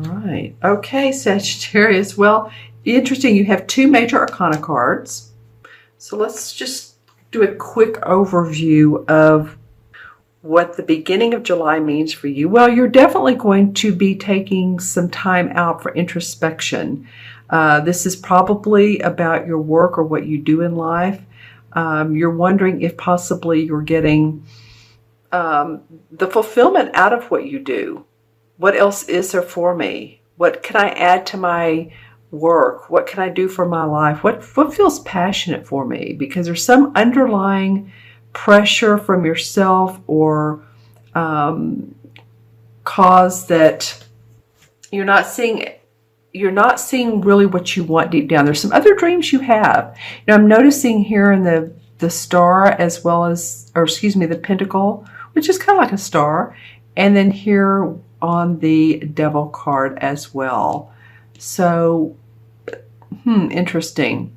All right. Okay, Sagittarius. Well, interesting. You have two major arcana cards. So let's just do a quick overview of what the beginning of July means for you. Well, you're definitely going to be taking some time out for introspection. This is probably about your work or what you do in life. You're wondering if possibly you're getting the fulfillment out of what you do. What else is there for me? What can I add to my work? What can I do for my life? What feels passionate for me? Because there's some underlying pressure from yourself or cause that you're not seeing really what you want deep down. There's some other dreams you have. Now I'm noticing here in the star as well as, or excuse me, the pentacle, which is kind of like a star, and then here on the devil card as well. So interesting.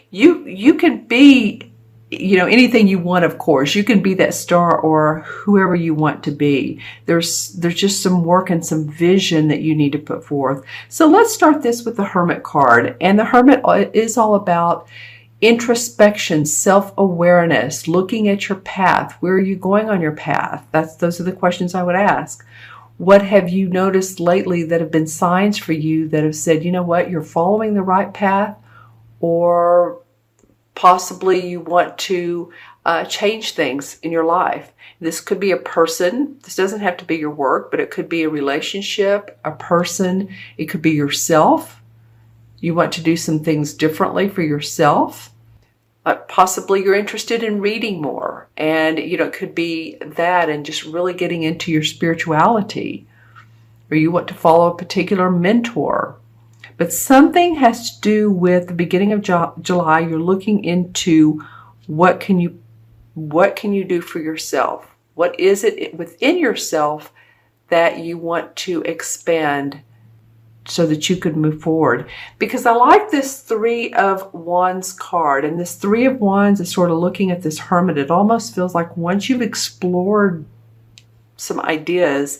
You can be, anything you want, of course. You can be that star or whoever you want to be. There's just some work and some vision that you need to put forth. So let's start this with the Hermit card. And the Hermit is all about introspection, self-awareness, looking at your path. Where are you going on your path? Those are the questions I would ask. What have you noticed lately that have been signs for you that have said, you know what, you're following the right path, or possibly you want to change things in your life? This could be a person. This doesn't have to be your work, but it could be a relationship, a person. It could be yourself. You want to do some things differently for yourself. Possibly you're interested in reading more, and it could be that, and just really getting into your spirituality, or you want to follow a particular mentor. But something has to do with the beginning of July. You're looking into what can you do for yourself? What is it within yourself that you want to expand so that you could move forward? Because I like this Three of Wands card, and this Three of Wands is sort of looking at this Hermit. It almost feels like once you've explored some ideas,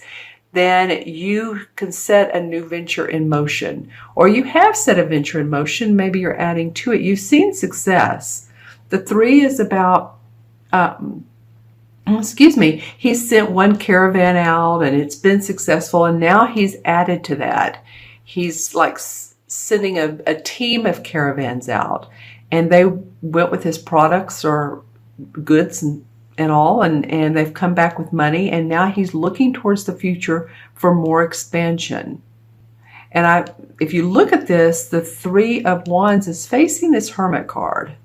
then you can set a new venture in motion, or you have set a venture in motion. Maybe you're adding to it. You've seen success. The three is about, he sent one caravan out and it's been successful, and now he's added to that. He's like sending a team of caravans out, and they went with his products or goods and all, and they've come back with money, and now he's looking towards the future for more expansion. And if you look at this, the Three of Wands is facing this Hermit card.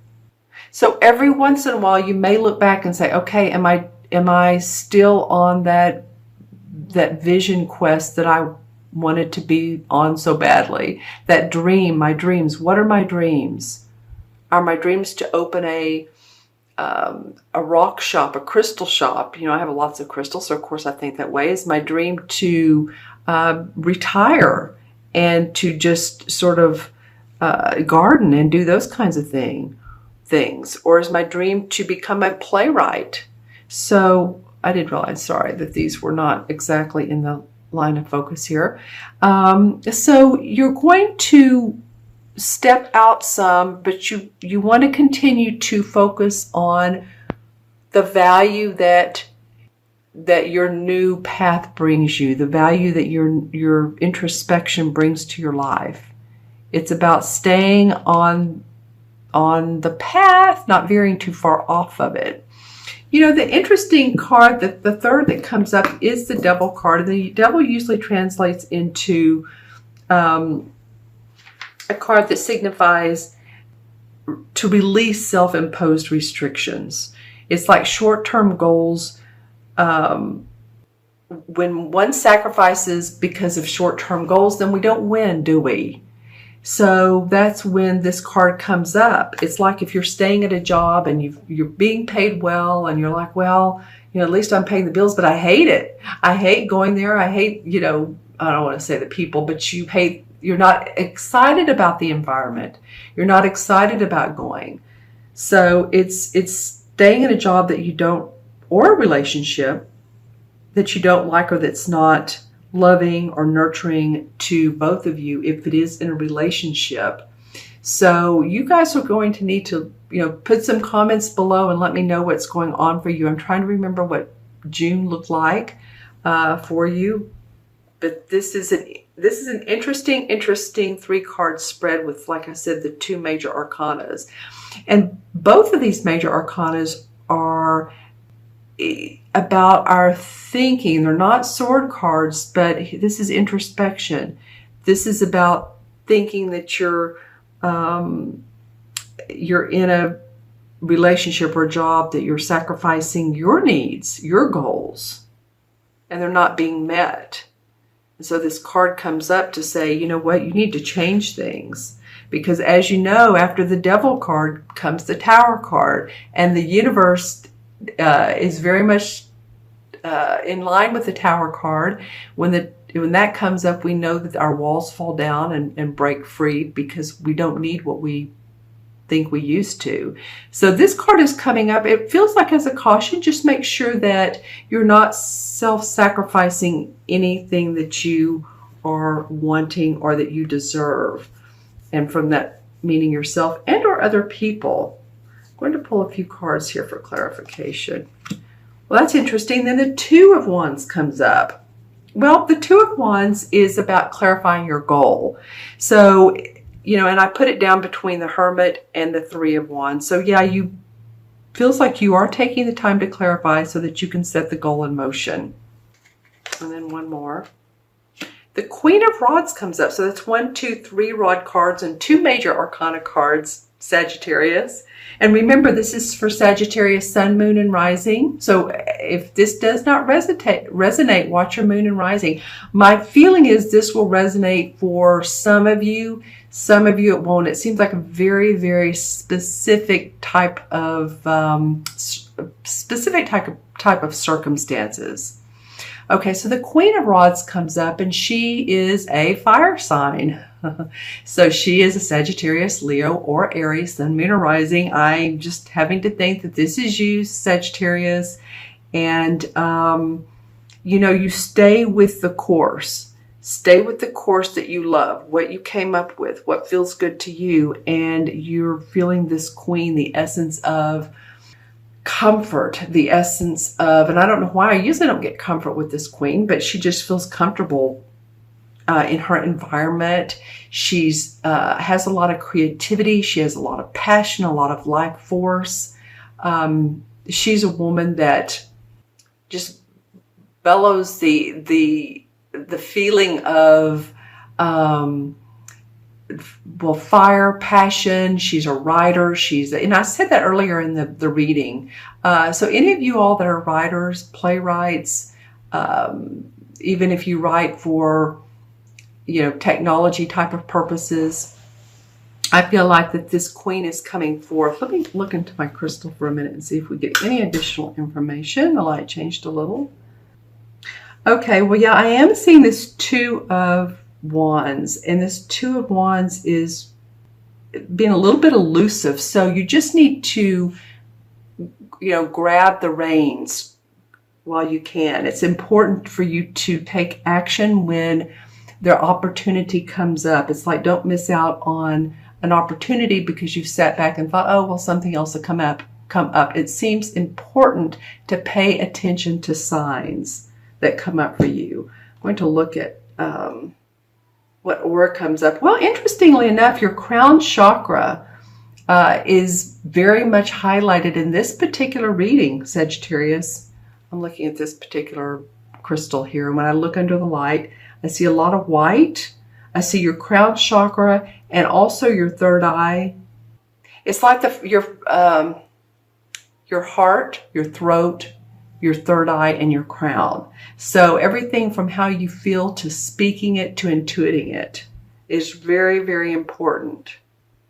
So every once in a while you may look back and say, okay, am I still on that vision quest that I wanted to be on so badly? That dream, my dreams. What are my dreams? Are my dreams to open a rock shop, a crystal shop? I have lots of crystals, so of course I think that way. Is my dream to retire and to just sort of garden and do those kinds of things? Or is my dream to become a playwright? So I did realize, sorry, that these were not exactly in the line of focus here. So you're going to step out some, but you want to continue to focus on the value that your new path brings you, the value that your introspection brings to your life. It's about staying on the path, not veering too far off of it. The interesting card, the third that comes up, is the Devil card. And the Devil usually translates into a card that signifies to release self-imposed restrictions. It's like short-term goals. When one sacrifices because of short-term goals, then we don't win, do we? So that's when this card comes up. It's like if you're staying at a job and you're being paid well, and you're like, well, at least I'm paying the bills, but I hate it. I hate going there. I hate, I don't want to say the people, but you're not excited about the environment. You're not excited about going. So it's staying in a job that you don't, or a relationship that you don't like, or that's not loving or nurturing to both of you if it is in a relationship. So you guys are going to need to, put some comments below and let me know what's going on for you. I'm trying to remember what June looked like for you. But this is an interesting 3-card spread with, like I said, the 2 major arcanas. And both of these major arcanas are about our thinking. They're not sword cards, but this is introspection. This is about thinking that you're in a relationship or a job that you're sacrificing your needs, your goals, and they're not being met. And so this card comes up to say, you know what, you need to change things. Because as you know, after the Devil card comes the Tower card. And the universe is very much in line with the Tower card. When that comes up, we know that our walls fall down and break free because we don't need what we think we used to. So this card is coming up. It feels like as a caution, just make sure that you're not self-sacrificing anything that you are wanting or that you deserve. And from that, meaning yourself and or other people. I'm going to pull a few cards here for clarification. Well, that's interesting. Then the 2 of Wands comes up. Well, the 2 of Wands is about clarifying your goal. So, and I put it down between the Hermit and the 3 of Wands. So yeah, feels like you are taking the time to clarify so that you can set the goal in motion. And then one more. The Queen of Rods comes up. So that's 1, 2, 3 rod cards and 2 major arcana cards, Sagittarius. And remember, this is for Sagittarius, Sun, Moon, and Rising. So if this does not resonate, watch your Moon and Rising. My feeling is this will resonate for some of you. Some of you it won't. It seems like a very, very specific type of circumstances. Okay, so the Queen of Rods comes up and she is a fire sign. So she is a Sagittarius, Leo, or Aries, Sun, Moon, or Rising. I'm just having to think that this is you, Sagittarius. And, you stay with the course. Stay with the course that you love, what you came up with, what feels good to you. And you're feeling this Queen, the essence of comfort, the essence of, and I don't know why, I usually don't get comfort with this Queen, but she just feels comfortable in her environment. She's has a lot of creativity. She has a lot of passion, a lot of life force. She's a woman that just bellows the feeling of fire, passion. She's a writer. And I said that earlier in the reading. So any of you all that are writers, playwrights, even if you write for, technology type of purposes, I feel like that this Queen is coming forth. Let me look into my crystal for a minute and see if we get any additional information. The light changed a little. Okay, well, yeah, I am seeing this 2 of Wands, and this 2 of Wands is being a little bit elusive. So you just need to, grab the reins while you can. It's important for you to take action when their opportunity comes up. It's like, don't miss out on an opportunity because you've sat back and thought, oh, well, something else will come up. It seems important to pay attention to signs that come up for you. I'm going to look at what aura comes up. Well, interestingly enough, your crown chakra is very much highlighted in this particular reading, Sagittarius. I'm looking at this particular crystal here, and when I look under the light, I see a lot of white. I see your crown chakra and also your third eye. It's like your heart, your throat, your third eye, and your crown. So everything from how you feel to speaking it to intuiting it is very, very important.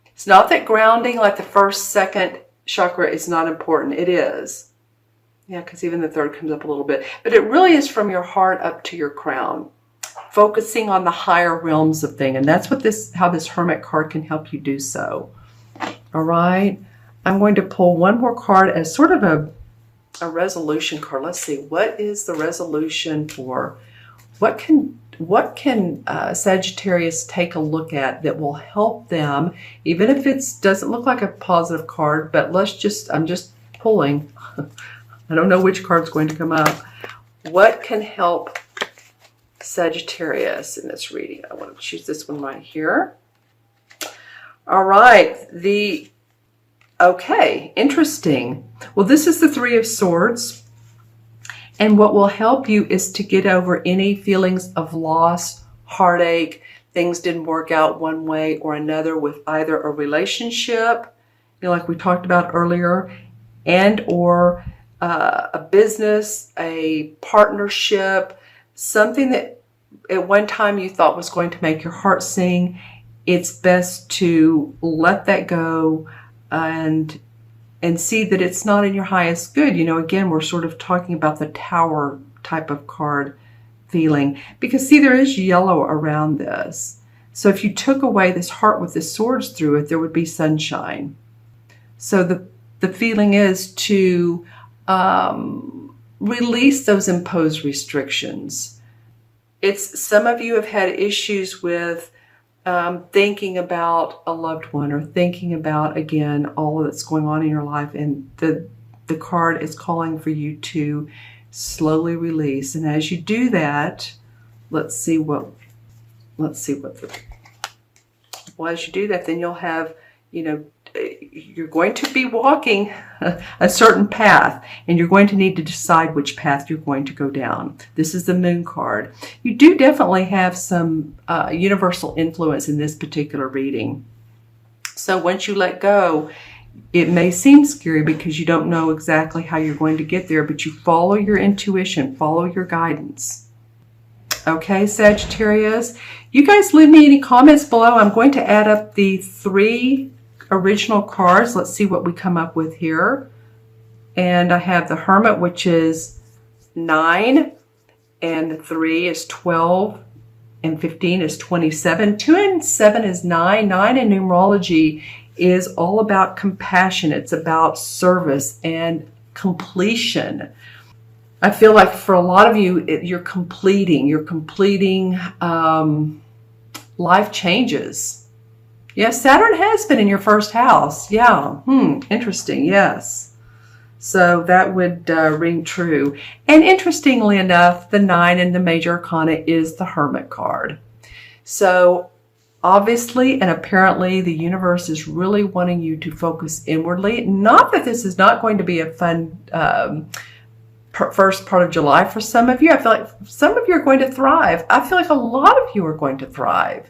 It's not that grounding like the first, second chakra is not important. It is. Yeah, because even the third comes up a little bit. But it really is from your heart up to your crown, focusing on the higher realms of things. And that's what how this Hermit card can help you do so. All right. I'm going to pull one more card as sort of a resolution card. Let's see. What is the resolution for what can Sagittarius take a look at that will help them, even if it doesn't look like a positive card, but I'm just pulling. I don't know which card's going to come up. What can help Sagittarius in this reading? I want to choose this one right here. All right. Okay, interesting. Well, this is the Three of Swords. And what will help you is to get over any feelings of loss, heartache, things didn't work out one way or another with either a relationship, like we talked about earlier, and or a business, a partnership, something that at one time you thought was going to make your heart sing. It's best to let that go and see that it's not in your highest good. Again, we're sort of talking about the Tower type of card feeling, because see, there is yellow around this. So if you took away this heart with the swords through it, there would be sunshine. So the feeling is to release those imposed restrictions. Some of you have had issues with thinking about a loved one, or thinking about, again, all that's going on in your life, and the card is calling for you to slowly release. And as you do that, as you do that, then you'll have, you're going to be walking a certain path, and you're going to need to decide which path you're going to go down. This is the Moon card. You do definitely have some universal influence in this particular reading. So once you let go, it may seem scary because you don't know exactly how you're going to get there, but you follow your intuition, follow your guidance. Okay, Sagittarius, you guys leave me any comments below. I'm going to add up the 3 original cards. Let's see what we come up with here. And I have the Hermit, which is 9, and 3 is 12, and 15 is 27. 2 and 7 is 9. 9 in numerology is all about compassion. It's about service and completion. I feel like for a lot of you, you're completing life changes. Yes, Saturn has been in your first house. Yeah, interesting, yes. So that would ring true. And interestingly enough, the 9 in the Major Arcana is the Hermit card. So obviously and apparently the universe is really wanting you to focus inwardly. Not that this is not going to be a fun first part of July for some of you. I feel like some of you are going to thrive. I feel like a lot of you are going to thrive.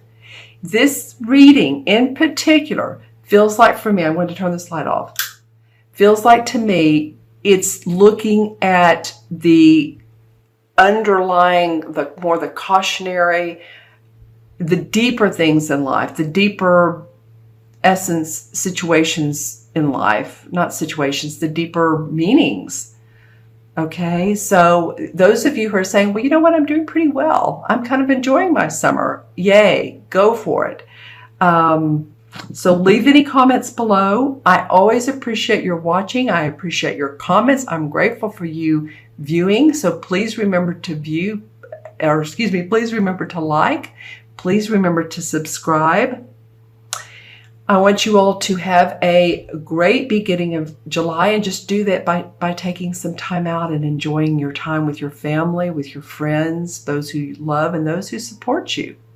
This reading in particular feels like, for me, I'm going to turn this light off, feels like to me it's looking at the underlying, the cautionary, the deeper things in life, the deeper essence situations in life, not situations, the deeper meanings. Okay, so those of you who are saying, well, you know what, I'm doing pretty well. I'm kind of enjoying my summer. Yay, go for it. So leave any comments below. I always appreciate your watching. I appreciate your comments. I'm grateful for you viewing. So please remember to please remember to like. Please remember to subscribe. I want you all to have a great beginning of July, and just do that by taking some time out and enjoying your time with your family, with your friends, those who you love and those who support you.